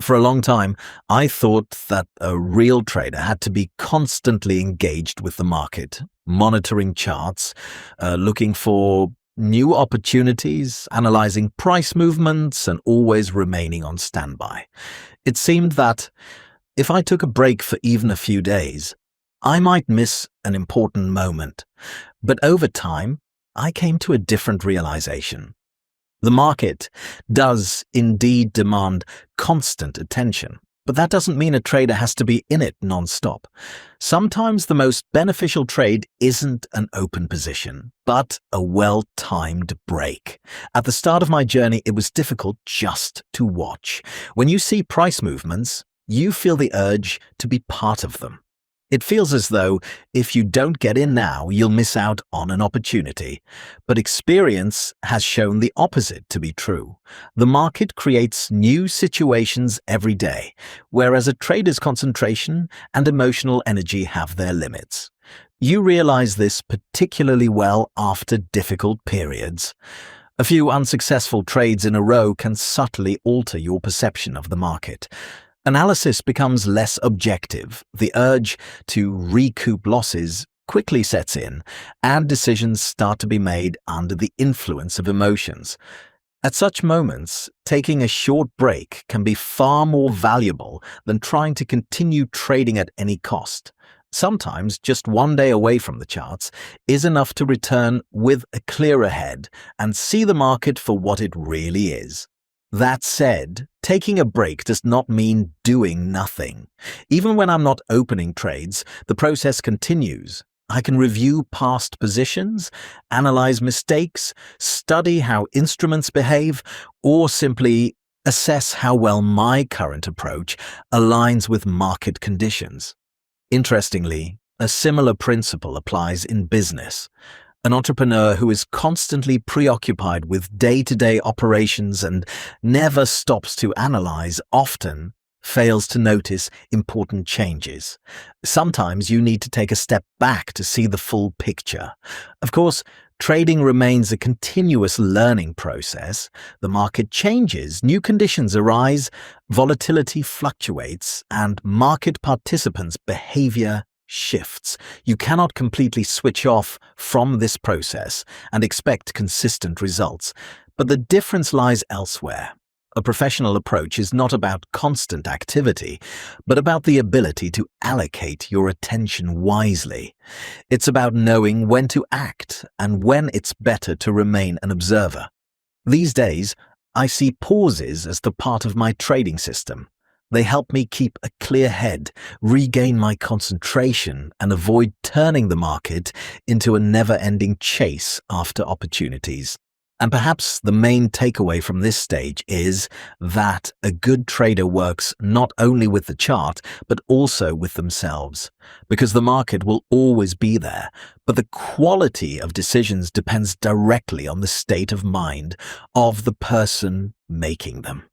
For a long time, I thought that a real trader had to be constantly engaged with the market, monitoring charts, looking for new opportunities, analyzing price movements, and always remaining on standby. It seemed that if I took a break for even a few days, I might miss an important moment. But over time, I came to a different realization. The market does indeed demand constant attention, but that doesn't mean a trader has to be in it non-stop. Sometimes the most beneficial trade isn't an open position, but a well-timed break. At the start of my journey, it was difficult just to watch. When you see price movements, you feel the urge to be part of them. It feels as though if you don't get in now, you'll miss out on an opportunity. But experience has shown the opposite to be true. The market creates new situations every day, whereas a trader's concentration and emotional energy have their limits. You realize this particularly well after difficult periods. A few unsuccessful trades in a row can subtly alter your perception of the market. Analysis becomes less objective, the urge to recoup losses quickly sets in, and decisions start to be made under the influence of emotions. At such moments, taking a short break can be far more valuable than trying to continue trading at any cost. Sometimes just one day away from the charts is enough to return with a clearer head and see the market for what it really is. That said, taking a break does not mean doing nothing. Even when I'm not opening trades, the process continues. I can review past positions, analyze mistakes, study how instruments behave, or simply assess how well my current approach aligns with market conditions. Interestingly, a similar principle applies in business. An entrepreneur who is constantly preoccupied with day-to-day operations and never stops to analyze often fails to notice important changes. Sometimes you need to take a step back to see the full picture. Of course, trading remains a continuous learning process. The market changes, new conditions arise, volatility fluctuates, and market participants' behavior shifts. You cannot completely switch off from this process and expect consistent results, but the difference lies elsewhere. A professional approach is not about constant activity, but about the ability to allocate your attention wisely. It's about knowing when to act and when it's better to remain an observer. These days, I see pauses as the part of my trading system. They help me keep a clear head, regain my concentration, and avoid turning the market into a never-ending chase after opportunities. And perhaps the main takeaway from this stage is that a good trader works not only with the chart, but also with themselves. Because the market will always be there, but the quality of decisions depends directly on the state of mind of the person making them.